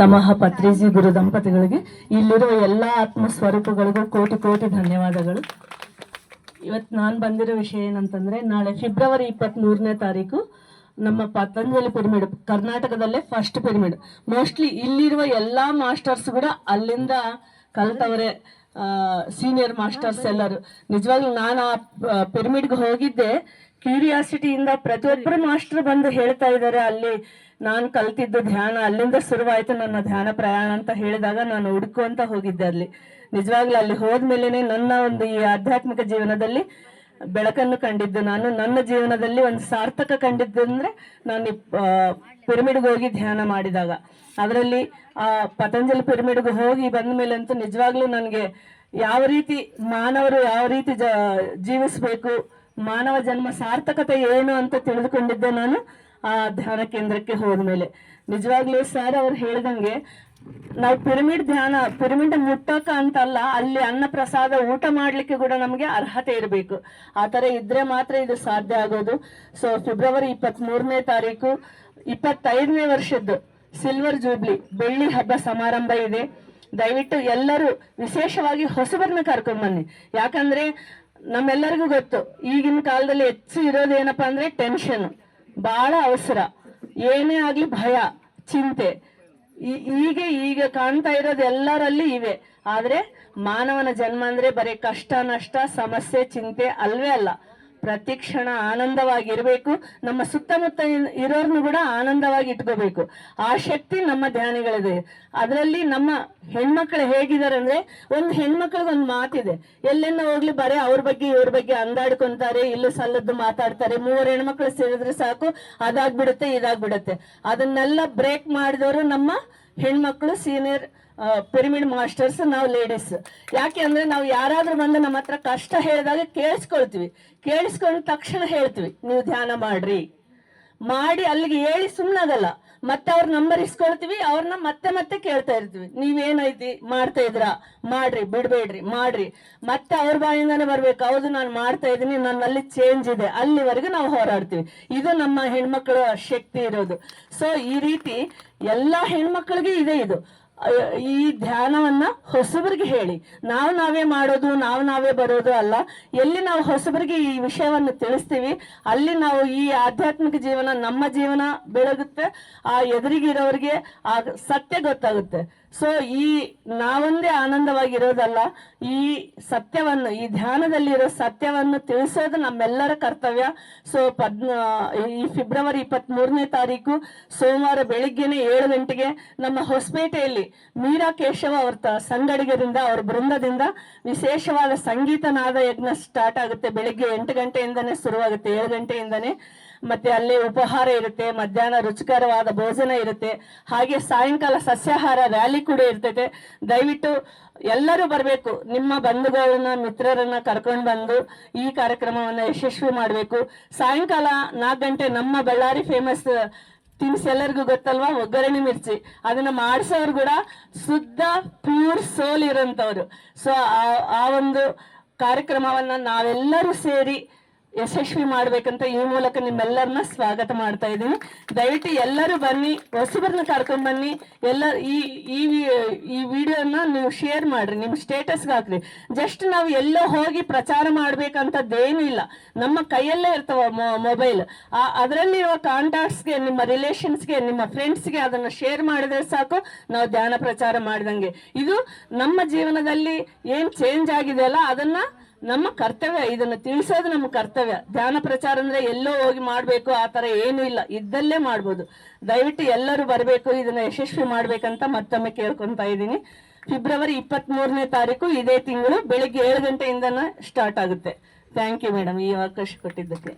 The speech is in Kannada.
ಪಿತಾಮಹ ಪತ್ರಿಜಿ ಗುರು ದಂಪತಿಗಳಿಗೆ ಇಲ್ಲಿರುವ ಎಲ್ಲ ಆತ್ಮ ಸ್ವರೂಪಗಳಿಗೂ ಕೋಟಿ ಕೋಟಿ ಧನ್ಯವಾದಗಳು. ಇವತ್ತು ನಾನು ಬಂದಿರೋ ವಿಷಯ ಏನಂತಂದ್ರೆ, ನಾಳೆ ಫೆಬ್ರವರಿ 23ನೇ ತಾರೀಕು ನಮ್ಮ ಪತಂಜಲಿ ಪಿರಮಿಡ್ ಕರ್ನಾಟಕದಲ್ಲೇ ಫಸ್ಟ್ ಪಿರಮಿಡ್. ಮೋಸ್ಟ್ಲಿ ಇಲ್ಲಿರುವ ಎಲ್ಲಾ ಮಾಸ್ಟರ್ಸ್ ಕೂಡ ಅಲ್ಲಿಂದ ಕಲ್ತವ್ರೆ, ಸೀನಿಯರ್ ಮಾಸ್ಟರ್ಸ್ ಎಲ್ಲರೂ. ನಿಜವಾಗ್ಲೂ ನಾನು ಆ ಪಿರಮಿಡ್ಗೆ ಹೋಗಿದ್ದೆ ಕ್ಯೂರಿಯಾಸಿಟಿಯಿಂದ. ಪ್ರತಿಯೊಬ್ಬರು ಮಾಸ್ಟರ್ ಬಂದು ಹೇಳ್ತಾ ಇದ್ದಾರೆ, ಅಲ್ಲಿ ನಾನು ಕಲ್ತಿದ್ದು ಧ್ಯಾನ ಅಲ್ಲಿಂದ ಶುರುವಾಯಿತು ನನ್ನ ಧ್ಯಾನ ಪ್ರಯಾಣ ಅಂತ ಹೇಳಿದಾಗ ನಾನು ಹುಡುಕುವಂತ ಹೋಗಿದ್ದೆ ಅಲ್ಲಿ. ನಿಜವಾಗ್ಲೂ ಅಲ್ಲಿ ಹೋದ್ಮೇಲೆನೆ ನನ್ನ ಒಂದು ಈ ಆಧ್ಯಾತ್ಮಿಕ ಜೀವನದಲ್ಲಿ ಬೆಳಕನ್ನು ಕಂಡಿದ್ದು. ನಾನು ನನ್ನ ಜೀವನದಲ್ಲಿ ಒಂದು ಸಾರ್ಥಕ ಕಂಡಿದ್ದು ಅಂದ್ರೆ ನಾನು ಪಿರಮಿಡ್ಗೆ ಹೋಗಿ ಧ್ಯಾನ ಮಾಡಿದಾಗ. ಅದರಲ್ಲಿ ಆ ಪತಂಜಲಿ ಪಿರಮಿಡ್ಗೆ ಹೋಗಿ ಬಂದ ಮೇಲೆ ಅಂತೂ ನಿಜವಾಗ್ಲೂ ನನಗೆ ಯಾವ ರೀತಿ ಮಾನವರು ಯಾವ ರೀತಿ ಜೀವಿಸ್ಬೇಕು, ಮಾನವ ಜನ್ಮ ಸಾರ್ಥಕತೆ ಏನು ಅಂತ ತಿಳಿದುಕೊಂಡಿದ್ದೆ ನಾನು ಆ ಧ್ಯಾನ ಕೇಂದ್ರಕ್ಕೆ ಹೋದ್ಮೇಲೆ. ನಿಜವಾಗ್ಲೂ ಸರ್ ಅವ್ರು ಹೇಳ್ದಂಗೆ ನಾವು ಪಿರಮಿಡ್ ಮುಟ್ಟಕ ಅಂತಲ್ಲ, ಅಲ್ಲಿ ಅನ್ನ ಪ್ರಸಾದ ಊಟ ಮಾಡ್ಲಿಕ್ಕೆ ಕೂಡ ನಮಗೆ ಅರ್ಹತೆ ಇರಬೇಕು. ಆ ತರ ಇದ್ರೆ ಮಾತ್ರ ಇದು ಸಾಧ್ಯ ಆಗೋದು. ಸೊ ಫೆಬ್ರವರಿ 23ನೇ ತಾರೀಕು 25ನೇ ವರ್ಷದ್ದು ಸಿಲ್ವರ್ ಜೂಬ್ಲಿ ಬೆಳ್ಳಿ ಹಬ್ಬ ಸಮಾರಂಭ ಇದೆ. ದಯವಿಟ್ಟು ಎಲ್ಲರೂ ವಿಶೇಷವಾಗಿ ಹೊಸಬರನ್ನ ಕರ್ಕೊಂಡ್ ಬನ್ನಿ. ಯಾಕಂದ್ರೆ ನಮ್ಮೆಲ್ಲರಿಗೂ ಗೊತ್ತು ಈಗಿನ ಕಾಲದಲ್ಲಿ ಹೆಚ್ಚು ಇರೋದೇನಪ್ಪಾ ಅಂದ್ರೆ ಟೆನ್ಷನ್, ಬಹಳ ಅವಸರ, ಏನೇ ಆಗ್ಲಿ ಭಯ, ಚಿಂತೆ. ಈಗ ಕಾಣ್ತಾ ಇರೋದು ಎಲ್ಲರಲ್ಲಿ ಇವೆ. ಆದ್ರೆ ಮಾನವನ ಜನ್ಮ ಅಂದ್ರೆ ಬರೀ ಕಷ್ಟ ನಷ್ಟ ಸಮಸ್ಯೆ ಚಿಂತೆ ಅಲ್ವೇ ಅಲ್ಲ. ಪ್ರತಿ ಕ್ಷಣ ಆನಂದವಾಗಿರ್ಬೇಕು. ನಮ್ಮ ಸುತ್ತಮುತ್ತ ಇರೋರ್ನು ಕೂಡ ಆನಂದವಾಗಿ ಇಟ್ಕೋಬೇಕು. ಆ ಶಕ್ತಿ ನಮ್ಮ ಧ್ಯಾನಿಗಳಿದೆ. ಅದರಲ್ಲಿ ನಮ್ಮ ಹೆಣ್ಮಕ್ಳು ಹೇಗಿದ್ದಾರೆ ಅಂದ್ರೆ, ಒಂದು ಹೆಣ್ಮಕ್ಳಿಗೆ ಒಂದು ಮಾತಿದೆ, ಎಲ್ಲೆನ್ನ ಹೋಗ್ಲಿ ಬರೀ ಅವ್ರ ಬಗ್ಗೆ ಇವ್ರ ಬಗ್ಗೆ ಅಂದಾಡ್ಕೊಂತಾರೆ, ಇಲ್ಲೂ ಸಲ್ಲದ್ದು ಮಾತಾಡ್ತಾರೆ. 3 ಹೆಣ್ಮಕ್ಳು ಸೇರಿದ್ರೆ ಸಾಕು ಅದಾಗ್ಬಿಡುತ್ತೆ ಇದಾಗ್ಬಿಡುತ್ತೆ. ಅದನ್ನೆಲ್ಲ ಬ್ರೇಕ್ ಮಾಡಿದವರು ನಮ್ಮ ಹೆಣ್ಮಕ್ಳು, ಸೀನಿಯರ್ ಪಿರಮಿಡ್ ಮಾಸ್ಟರ್ಸ್, ನಾವು ಲೇಡೀಸ್. ಯಾಕೆ ಅಂದ್ರೆ ನಾವು ಯಾರಾದ್ರೂ ಬಂದು ನಮ್ಮ ಹತ್ರ ಕಷ್ಟ ಹೇಳಿದಾಗ ಕೇಳಿಸ್ಕೊಂಡ ತಕ್ಷಣ ಹೇಳ್ತೀವಿ, ನೀವು ಧ್ಯಾನ ಮಾಡಿ ಅಲ್ಲಿಗೆ ಹೇಳಿ ಸುಮ್ನಾಗಲ್ಲ. ಮತ್ತೆ ಅವ್ರ ನಂಬರ್ ಇಸ್ಕೊಳ್ತೀವಿ, ಅವ್ರನ್ನ ಮತ್ತೆ ಕೇಳ್ತಾ ಇರ್ತೀವಿ, ನೀವೇನೈತಿ ಮಾಡ್ತಾ ಇದ್ರಾ, ಮಾಡ್ರಿ, ಬಿಡ್ಬೇಡ್ರಿ, ಮಾಡ್ರಿ. ಮತ್ತೆ ಅವ್ರ ಬಾಯಿಂದಾನೆ ಬರ್ಬೇಕು, ಹೌದು ನಾನು ಮಾಡ್ತಾ ಇದ್ದೀನಿ, ನನ್ನಲ್ಲಿ ಚೇಂಜ್ ಇದೆ, ಅಲ್ಲಿವರೆಗೂ ನಾವು ಹೋರಾಡ್ತೀವಿ. ಇದು ನಮ್ಮ ಹೆಣ್ಮಕ್ಳ ಶಕ್ತಿ ಇರೋದು. ಸೊ ಈ ರೀತಿ ಎಲ್ಲಾ ಹೆಣ್ಮಕ್ಳಿಗೆ ಇದೆ ಇದು. ಈ ಧ್ಯಾನವನ್ನ ಹೊಸಬರಿಗೆ ಹೇಳಿ, ನಾವೇ ಮಾಡೋದು, ನಾವೇ ಬರೋದು ಅಲ್ಲ. ಎಲ್ಲಿ ನಾವು ಹೊಸಬರಿಗೆ ಈ ವಿಷಯವನ್ನು ತಿಳಿಸ್ತೀವಿ, ಅಲ್ಲಿ ನಾವು ಈ ಆಧ್ಯಾತ್ಮಿಕ ಜೀವನ, ನಮ್ಮ ಜೀವನ ಬೆಳಗುತ್ತೆ. ಆ ಎದುರಿಗಿರೋರಿಗೆ ಆ ಸತ್ಯ ಗೊತ್ತಾಗುತ್ತೆ. ಸೊ ಈ ನಾವೊಂದೇ ಆನಂದವಾಗಿರೋದಲ್ಲ, ಈ ಸತ್ಯವನ್ನು, ಈ ಧ್ಯಾನದಲ್ಲಿರೋ ಸತ್ಯವನ್ನು ತಿಳಿಸೋದು ನಮ್ಮೆಲ್ಲರ ಕರ್ತವ್ಯ. ಸೊ ಈ ಫೆಬ್ರವರಿ 23ನೇ ತಾರೀಕು ಸೋಮವಾರ ಬೆಳಿಗ್ಗೆನೆ 7 ಗಂಟೆಗೆ ನಮ್ಮ ಹೊಸಪೇಟೆಯಲ್ಲಿ ಮೀರಾ ಕೇಶವ ಅವ್ರ ಸಂಗಡಿಗರಿಂದ, ಅವ್ರ ಬೃಂದದಿಂದ ವಿಶೇಷವಾದ ಸಂಗೀತ ನಾದ ಯಜ್ಞ ಸ್ಟಾರ್ಟ್ ಆಗುತ್ತೆ. ಬೆಳಿಗ್ಗೆ 8 ಗಂಟೆಯಿಂದನೇ ಶುರುವಾಗುತ್ತೆ, 7 ಗಂಟೆಯಿಂದನೇ. ಮತ್ತೆ ಅಲ್ಲಿ ಉಪಹಾರ ಇರುತ್ತೆ, ಮಧ್ಯಾಹ್ನ ರುಚಿಕರವಾದ ಭೋಜನ ಇರುತ್ತೆ, ಹಾಗೆ ಸಾಯಂಕಾಲ ಸಸ್ಯಾಹಾರ ರ್ಯಾಲಿ ಕೂಡ ಇರ್ತೈತೆ. ದಯವಿಟ್ಟು ಎಲ್ಲರೂ ಬರಬೇಕು. ನಿಮ್ಮ ಬಂಧುಗಳನ್ನ, ಮಿತ್ರರನ್ನ ಕರ್ಕೊಂಡು ಬಂದು ಈ ಕಾರ್ಯಕ್ರಮವನ್ನ ಯಶಸ್ವಿ ಮಾಡಬೇಕು. ಸಾಯಂಕಾಲ 4 ಗಂಟೆ ನಮ್ಮ ಬಳ್ಳಾರಿ ಫೇಮಸ್ ತಿನ್ಸ್ ಎಲ್ಲರಿಗೂ ಗೊತ್ತಲ್ವಾ, ಒಗ್ಗರಣೆ ಮಿರ್ಚಿ. ಅದನ್ನ ಮಾಡಿಸೋರು ಕೂಡ ಶುದ್ಧ ಪ್ಯೂರ್ ಸೋಲ್ ಇರೋಂಥವ್ರು. ಸೊ ಆ ಒಂದು ಕಾರ್ಯಕ್ರಮವನ್ನ ನಾವೆಲ್ಲರೂ ಸೇರಿ ಯಶಸ್ವಿ ಮಾಡ್ಬೇಕಂತ ಈ ಮೂಲಕ ನಿಮ್ಮೆಲ್ಲರನ್ನ ಸ್ವಾಗತ ಮಾಡ್ತಾ ಇದ್ದೀನಿ. ದಯವಿಟ್ಟು ಎಲ್ಲರೂ ಬನ್ನಿ, ಹೊಸಬರನ್ನ ಕರ್ಕೊಂಡ್ ಬನ್ನಿ. ಎಲ್ಲ ಈ ವಿಡಿಯೋನ ನೀವು ಶೇರ್ ಮಾಡ್ರಿ, ನಿಮ್ಮ ಸ್ಟೇಟಸ್ಗೆ ಹಾಕ್ರಿ. ಜಸ್ಟ್ ನಾವು ಎಲ್ಲೋ ಹೋಗಿ ಪ್ರಚಾರ ಮಾಡ್ಬೇಕಂತದ್ದೇನು ಇಲ್ಲ, ನಮ್ಮ ಕೈಯಲ್ಲೇ ಇರ್ತಾವ ಮೊಬೈಲ್. ಅದರಲ್ಲಿರುವ ಕಾಂಟ್ಯಾಕ್ಟ್ಸ್ಗೆ, ನಿಮ್ಮ ರಿಲೇಷನ್ಸ್ಗೆ, ನಿಮ್ಮ ಫ್ರೆಂಡ್ಸ್ಗೆ ಅದನ್ನ ಶೇರ್ ಮಾಡಿದ್ರೆ ಸಾಕು, ನಾವು ಧ್ಯಾನ ಪ್ರಚಾರ ಮಾಡಿದಂಗೆ. ಇದು ನಮ್ಮ ಜೀವನದಲ್ಲಿ ಏನ್ ಚೇಂಜ್ ಆಗಿದೆ ಅಲ್ಲ, ಅದನ್ನ ನಮ್ಮ ಕರ್ತವ್ಯ, ಇದನ್ನು ತಿಳಿಸೋದು ನಮ್ಮ ಕರ್ತವ್ಯ. ಧ್ಯಾನ ಪ್ರಚಾರ ಅಂದ್ರೆ ಎಲ್ಲೋ ಹೋಗಿ ಮಾಡ್ಬೇಕು ಆ ತರ ಏನು ಇಲ್ಲ, ಇದ್ದಲ್ಲೇ ಮಾಡ್ಬೋದು. ದಯವಿಟ್ಟು ಎಲ್ಲರೂ ಬರಬೇಕು, ಇದನ್ನ ಯಶಸ್ವಿ ಮಾಡ್ಬೇಕಂತ ಮತ್ತೊಮ್ಮೆ ಕೇಳ್ಕೊಂತ ಇದ್ದೀನಿ. ಫೆಬ್ರವರಿ 23ನೇ ತಾರೀಕು ಇದೇ ತಿಂಗಳು ಬೆಳಿಗ್ಗೆ 7 ಗಂಟೆಯಿಂದನೇ ಸ್ಟಾರ್ಟ್ ಆಗುತ್ತೆ. ಥ್ಯಾಂಕ್ ಯು ಮೇಡಮ್, ಈ ಅವಕಾಶ ಕೊಟ್ಟಿದ್ದಕ್ಕೆ.